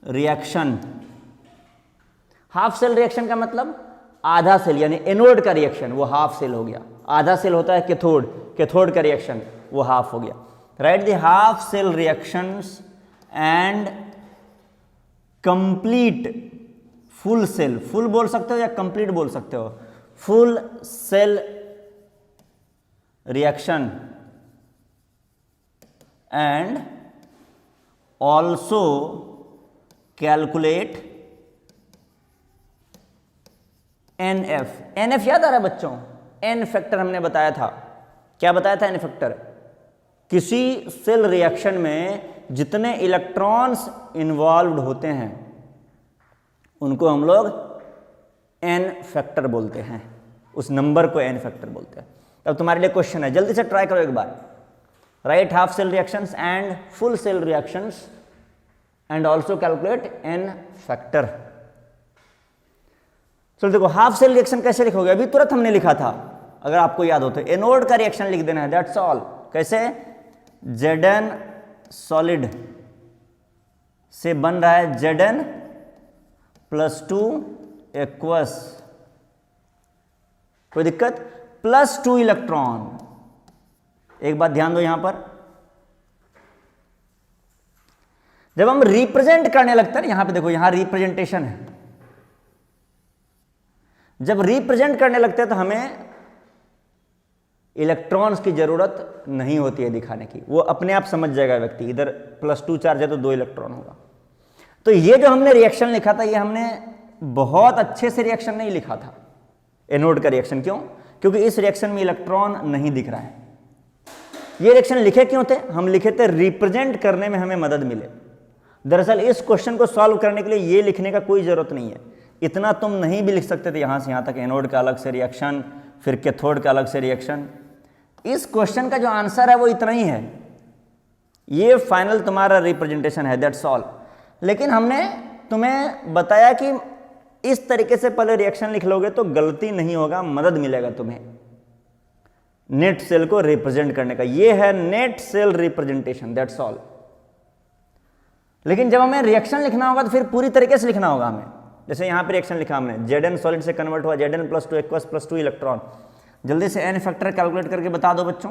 reaction. Half cell reaction का मतलब आधा सेल, यानी एनोड का रिएक्शन वो हाफ सेल हो गया। आधा सेल होता है कैथोड, कैथोड का रिएक्शन वो हाफ हो गया। Write the half cell reactions and complete full cell, full बोल सकते हो या कंप्लीट बोल सकते हो, full cell reaction and also calculate NF। NF याद आ रहा है बच्चों? N फैक्टर हमने बताया था। क्या बताया था? N फैक्टर किसी सेल रिएक्शन में जितने इलेक्ट्रॉन्स इन्वॉल्व होते हैं उनको हम लोग N फैक्टर बोलते हैं, उस नंबर को N फैक्टर बोलते हैं। अब तुम्हारे लिए क्वेश्चन है, जल्दी से ट्राई करो एक बार। Right half cell reactions and full cell reactions and also calculate N factor. चलो देखो, हाफ सेल रिएक्शन कैसे लिखोगे? अभी तुरंत हमने लिखा था, अगर आपको याद हो तो। एनोड का रिएक्शन लिख देना है, दैट्स ऑल। कैसे? Zn सॉलिड से बन रहा है Zn+2 एक्वस। कोई दिक्कत? +2 इलेक्ट्रॉन। एक बात ध्यान दो यहां पर, जब हम रिप्रेजेंट करने लगते हैं, यहां पे देखो, यहां रिप्रेजेंटेशन है। जब रिप्रेजेंट करने लगते हैं तो हमें इलेक्ट्रॉन्स की जरूरत नहीं होती है दिखाने की, वो अपने आप समझ जाएगा व्यक्ति। इधर +2 चार्ज है तो 2 इलेक्ट्रॉन होगा। तो ये जो हमने रिएक्शन लिखा था, ये हमने बहुत अच्छे से रिएक्शन नहीं लिखा था, एनोड का रिएक्शन। क्यों? क्योंकि इस रिएक्शन में इलेक्ट्रॉन नहीं दिख रहा है। ये रिएक्शन लिखे क्यों थे? हम लिखे थे रिप्रेजेंट करने में हमें मदद मिले। दरअसल इस क्वेश्चन को सॉल्व करने के लिए ये लिखने का कोई जरूरत नहीं है। इतना तुम नहीं भी लिख सकते थे यहां से यहां तक, एनोड का अलग से रिएक्शन, फिर कैथोड का अलग से रिएक्शन। इस क्वेश्चन का जो आंसर है वो इतना ही है, ये फाइनल तुम्हारा रिप्रेजेंटेशन है, दैट्स ऑल। लेकिन हमने तुम्हें बताया कि इस तरीके से पहले रिएक्शन लिख लोगे तो गलती नहीं होगा, मदद मिलेगा तुम्हें नेट सेल को रिप्रेजेंट करने का। ये है net cell representation, that's all. लेकिन जब हमें रिएक्शन लिखना होगा तो फिर पूरी तरीके से लिखना होगा हमें। जैसे यहां पे रिएक्शन लिखा हमने, Zn सॉलिड से कन्वर्ट हुआ, Zn+2 एक्वस +2 इलेक्ट्रॉन। जल्दी से N फैक्टर कैलकुलेट करके बता दो बच्चों,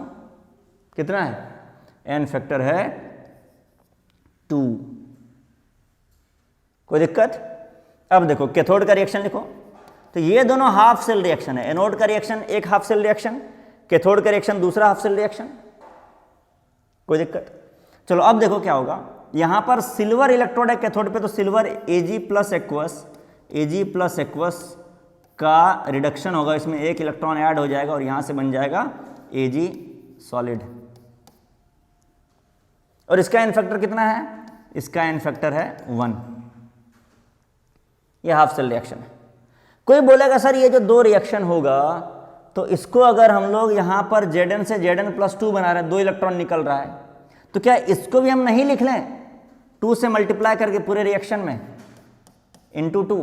कितना है? N फैक्टर है 2। कोई दिक्कत? अब देखो कैथोड का रिएक्शन लिखो, तो ये दोनों हाफ सेल रिएक्शन है। एनोड का रिएक्शन एक हाफ सेल रिएक्शन, कैथोड का रिएक्शन दूसरा हाफ सेल रिएक्शन। कोई दिक्कत? चलो अब देखो क्या होगा, यहां पर सिल्वर इलेक्ट्रोड है कैथोड पे, तो सिल्वर Ag प्लस एक्वस का रिडक्शन होगा, इसमें एक इलेक्ट्रॉन ऐड हो जाएगा और यहां से बन जाएगा Ag सॉलिड। और इसका एन फैक्टर कितना है? इसका एन फैक्टर है 1। यह हाफ सेल रिएक्शन है। कोई बोलेगा सर ये जो दो रिएक्शन होगा तो इसको अगर हम लोग यहां पर Zn से Zn+2 बना रहे हैं, 2 इलेक्ट्रॉन निकल रहा है, तो क्या इसको भी हम नहीं लिख लें 2 से मल्टीप्लाई करके पूरे रिएक्शन में इंटू 2?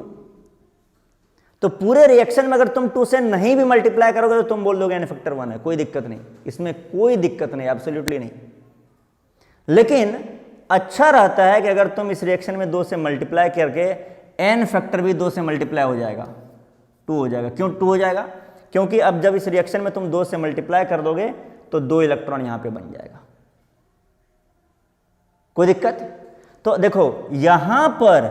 तो पूरे रिएक्शन में अगर तुम 2 से नहीं भी मल्टीप्लाई करोगे तो तुम बोल दोगे एन फैक्टर 1 है, कोई दिक्कत नहीं, इसमें कोई दिक्कत नहीं, एब्सोल्युटली नहीं। लेकिन अच्छा रहता है कि अगर तुम इस रिएक्शन में 2 से मल्टीप्लाई करके एन फैक्टर भी 2 से मल्टीप्लाई हो जाएगा, 2 हो जाएगा। क्यों 2 हो जाएगा? क्योंकि अब जब इस रिएक्शन में तुम 2 से मल्टीप्लाई कर दोगे तो 2 इलेक्ट्रॉन यहां पे बन जाएगा। कोई दिक्कत? तो देखो यहां पर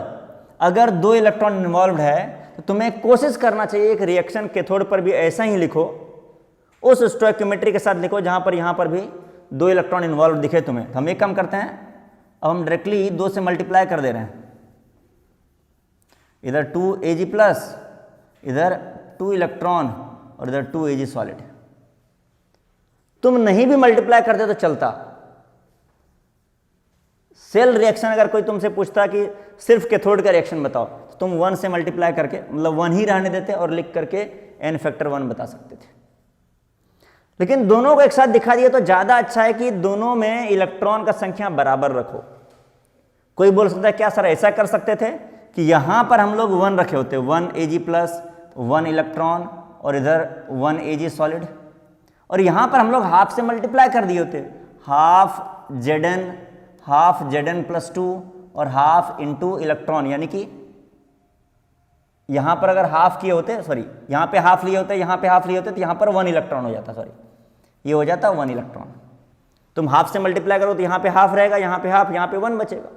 अगर 2 इलेक्ट्रॉन इन्वॉल्व है तो तुम्हें कोशिश करना चाहिए एक रिएक्शन कैथोड पर भी ऐसा ही लिखो, उस स्टोइकियोमेट्री के साथ लिखो जहां पर यहां पर भी 2 इलेक्ट्रॉन इन्वॉल्व दिखे तुम्हें। हम एक काम करते हैं, अब हम डायरेक्टली 2 से मल्टीप्लाई कर दे रहे हैं, इधर 2 Ag प्लस, इधर 2 इलेक्ट्रॉन और इधर 2 Ag सॉलिड। तुम नहीं भी मल्टीप्लाई करते तो चलता। सेल रिएक्शन अगर कोई तुमसे पूछता कि सिर्फ कैथोड का रिएक्शन बताओ तो तुम 1 से मल्टीप्लाई करके, मतलब 1 ही रहने देते और लिख करके एन फैक्टर 1 बता सकते थे। लेकिन दोनों को एक साथ दिखा दिया तो ज्यादा अच्छा है कि दोनों में इलेक्ट्रॉन का संख्या बराबर रखो। कोई बोल सकता है क्या सर ऐसा कर सकते थे कि यहां पर हम लोग 1 रखे होते, 1 Ag प्लस 1 इलेक्ट्रॉन और इधर 1 Ag सॉलिड, और यहां पर हम लोग हाफ से मल्टीप्लाई कर दिए होते, हाफ Zn+2 और हाफ इंटू इलेक्ट्रॉन, यानी कि यहां पर अगर हाफ किए होते, सॉरी यहां पे हाफ लिए होते, यहां पे हाफ लिए होते तो यहां पर 1 इलेक्ट्रॉन हो जाता, सॉरी ये हो जाता 1 इलेक्ट्रॉन। तुम हाफ से मल्टीप्लाई करो तो यहां पे हाफ रहेगा, यहां पे हाफ, यहां पे 1 बचेगा।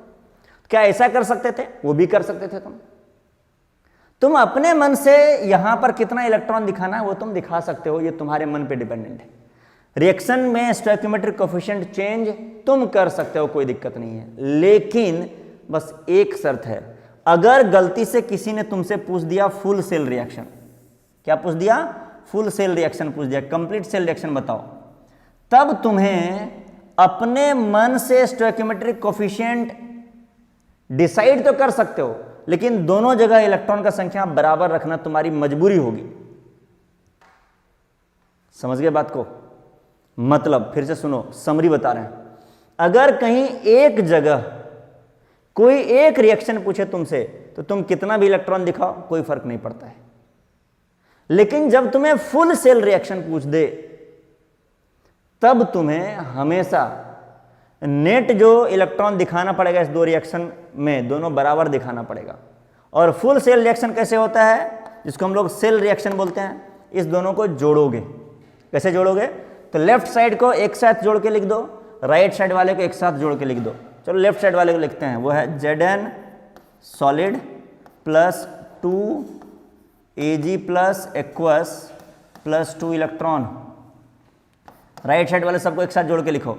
क्या ऐसा कर सकते थे? वो भी कर सकते थे। तुम अपने मन से यहां पर कितना इलेक्ट्रॉन दिखाना है वो तुम दिखा सकते हो, ये तुम्हारे मन पे डिपेंडेंट है। रिएक्शन में स्टोइकियोमेट्रिक कोएफिशिएंट चेंज तुम कर सकते हो, कोई दिक्कत नहीं है, लेकिन बस एक शर्त है, अगर गलती से किसी ने तुमसे पूछ दिया फुल सेल रिएक्शन, क्या पूछ दिया? फुल सेल रिएक्शन पूछ दिया, कंप्लीट सेल रिएक्शन बताओ, तब तुम्हें अपने मन से स्टोइकियोमेट्रिक कोएफिशिएंट डिसाइड तो कर सकते हो, लेकिन दोनों जगह इलेक्ट्रॉन का संख्या बराबर रखना तुम्हारी मजबूरी होगी। समझ गए बात को? मतलब फिर से सुनो, समरी बता रहे हैं, अगर कहीं एक जगह कोई एक रिएक्शन पूछे तुमसे तो तुम कितना भी इलेक्ट्रॉन दिखाओ कोई फर्क नहीं पड़ता है, लेकिन जब तुम्हें फुल सेल रिएक्शन पूछ दे तब तुम्हें हमेशा नेट जो इलेक्ट्रॉन दिखाना पड़ेगा इस 2 रिएक्शन में, दोनों बराबर दिखाना पड़ेगा। और फुल सेल रिएक्शन कैसे होता है, जिसको हम लोग सेल रिएक्शन बोलते हैं, इस दोनों को जोड़ोगे। कैसे जोड़ोगे? तो लेफ्ट साइड को एक साथ जोड़ के लिख दो, राइट साइड वाले को एक साथ जोड़ के लिख दो। चलो लेफ्ट साइड वाले को लिखते हैं, वो है Zn solid plus 2 Ag plus aqueous plus 2 electron. Right side वाले सबको एक साथ जोड़ के लिखो,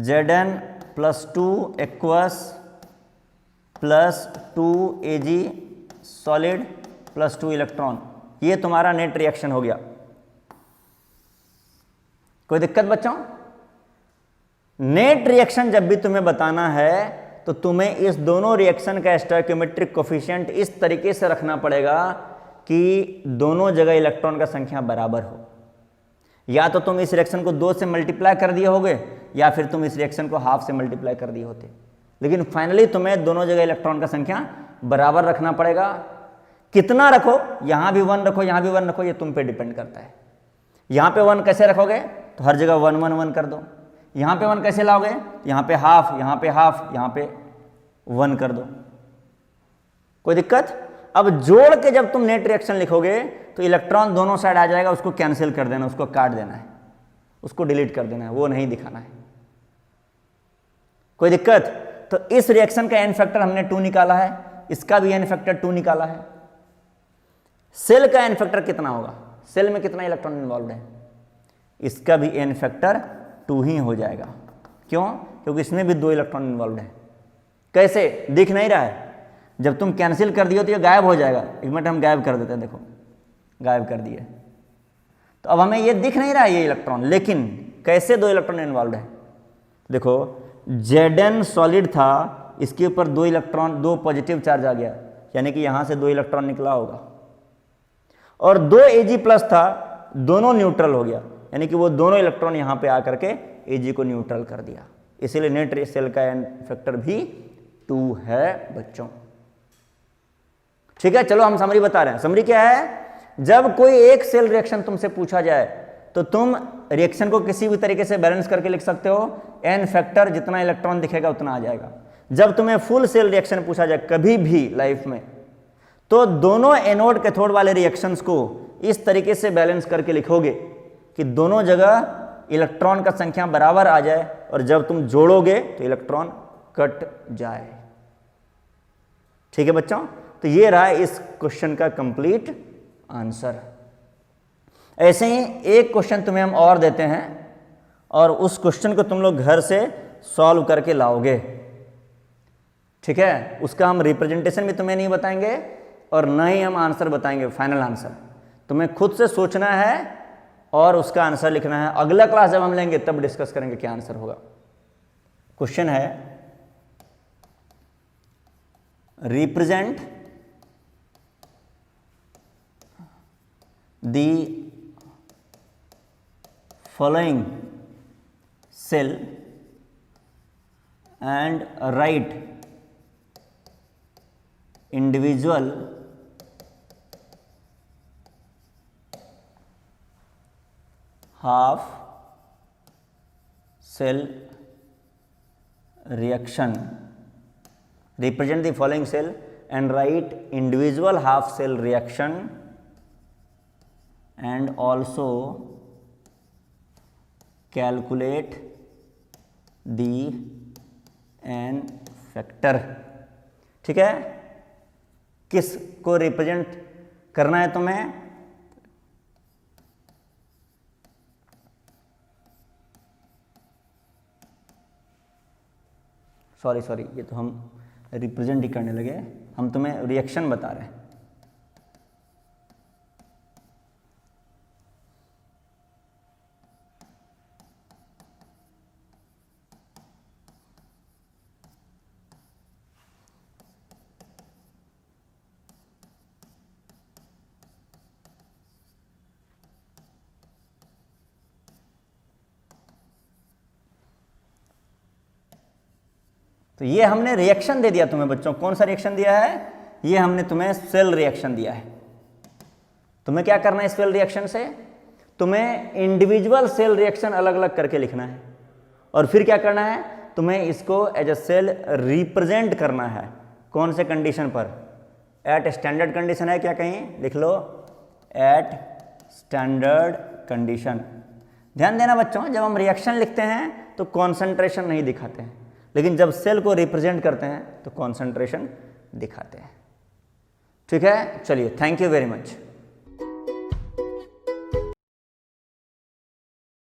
Zn plus 2 aqueous plus 2 Ag solid plus 2 electron. ये तुम्हारा नेट रिएक्शन हो गया। कोई दिक्कत बच्चों? नेट रिएक्शन जब भी तुम्हें बताना है तो तुम्हें इस दोनों रिएक्शन का स्टोइकियोमेट्रिक कोएफिशिएंट इस तरीके से रखना पड़ेगा कि दोनों जगह इलेक्ट्रॉन का संख्या बराबर हो। या तो तुम इस रिएक्शन को 2 से मल्टीप्लाई कर दिए होगे या फिर तुम इस रिएक्शन को हाफ से मल्टीप्लाई कर दिए होते, लेकिन फाइनली तुम्हें दोनों जगह इलेक्ट्रॉन का संख्या बराबर रखना पड़ेगा। कितना रखो, यहां भी 1 रखो, यहां भी 1 रखो, ये तुम पे डिपेंड करता है। यहां पे 1 कैसे रखोगे? तो हर जगह 1 1 1 कर दो। यहां पे 1 कैसे लाओगे? यहां पे हाफ, यहां पे हाफ, यहां पे 1 कर दो। कोई दिक्कत? अब जोड़ के जब तुम नेट रिएक्शन लिखोगे तो इलेक्ट्रॉन दोनों साइड आ जाएगा, उसको कैंसिल कर देना, उसको काट देना है, उसको डिलीट कर देना है, वो नहीं दिखाना है। कोई दिक्कत? तो इस रिएक्शन का एन फैक्टर हमने 2 निकाला है, इसका भी एन फैक्टर 2 निकाला है। सेल का एन फैक्टर कितना होगा, सेल में कितना इलेक्ट्रॉन इन्वॉल्व है, इसका भी एन फैक्टर 2 ही हो जाएगा। क्यों? क्योंकि इसमें भी 2 इलेक्ट्रॉन इन्वॉल्व है। कैसे, दिख नहीं रहा है, जब तुम कैंसिल कर दियो तो ये गायब हो जाएगा। एक मिनट हम गायब कर देते हैं, देखो गायब कर दिए, तो अब हमें ये दिख नहीं रहा है ये इलेक्ट्रॉन, लेकिन कैसे 2 इलेक्ट्रॉन इन्वॉल्व है। देखो Zn सॉलिड था, इसके ऊपर 2 इलेक्ट्रॉन, 2 पॉजिटिव चार्ज आ गया, यानी कि यहां से 2 इलेक्ट्रॉन निकला होगा, और 2 Ag+ था, दोनों न्यूट्रल हो गया, यानी कि वो दोनों इलेक्ट्रॉन यहां पे आकर के Ag को न्यूट्रल कर दिया, इसीलिए नेट सेल का एन फैक्टर भी 2 है बच्चों। ठीक है, चलो हम समरी बता रहे हैं। समरी क्या है, जब कोई एक सेल रिएक्शन तुमसे पूछा जाए तो तुम रिएक्शन को किसी भी तरीके से बैलेंस करके लिख सकते हो, एन फैक्टर जितना इलेक्ट्रॉन दिखेगा उतना आ जाएगा। जब तुम्हें फुल सेल रिएक्शन पूछा जाए कभी भी लाइफ में, तो दोनों एनोड कैथोड वाले रिएक्शंस को इस तरीके से बैलेंस करके लिखोगे कि दोनों जगह इलेक्ट्रॉन का संख्या बराबर आ जाए, और जब तुम जोड़ोगे तो इलेक्ट्रॉन कट जाए। ठीक है बच्चों, तो ये रहा इस क्वेश्चन का कंप्लीट आंसर। ऐसे ही एक क्वेश्चन तुम्हें हम और देते हैं, और उस क्वेश्चन को तुम लोग घर से सॉल्व करके लाओगे। ठीक है, उसका हम रिप्रेजेंटेशन भी तुम्हें नहीं बताएंगे और न ही हम आंसर बताएंगे, फाइनल आंसर तुम्हें खुद से सोचना है और उसका आंसर लिखना है। अगला क्लास जब हम लेंगे तब डिस्कस करेंगे क्या आंसर होगा। क्वेश्चन है, represent the following cell and write individual half cell reaction. Represent the following cell and write individual half cell reaction and also calculate the n factor। ठीक है, किस को रिप्रेजेंट करना है तुम्हें, सॉरी ये तो हम रिप्रेजेंट ही करने लगे, हम तुम्हें रिएक्शन बता रहे हैं। तो ये हमने रिएक्शन दे दिया तुम्हें बच्चों। कौन सा रिएक्शन दिया है, ये हमने तुम्हें सेल रिएक्शन दिया है। तुम्हें क्या करना है इस सेल रिएक्शन से, तुम्हें इंडिविजुअल सेल रिएक्शन अलग अलग करके लिखना है, और फिर क्या करना है, तुम्हें इसको एज अ सेल रिप्रेजेंट करना है। कौन से कंडीशन पर, एट स्टैंडर्ड कंडीशन है क्या, कहीं लिख लो एट स्टैंडर्ड कंडीशन। ध्यान देना बच्चों, जब हम रिएक्शन लिखते हैं तो कॉन्सेंट्रेशन नहीं दिखाते हैं, लेकिन जब सेल को रिप्रेजेंट करते हैं तो कॉन्सेंट्रेशन दिखाते हैं। ठीक है, चलिए, थैंक यू वेरी मच।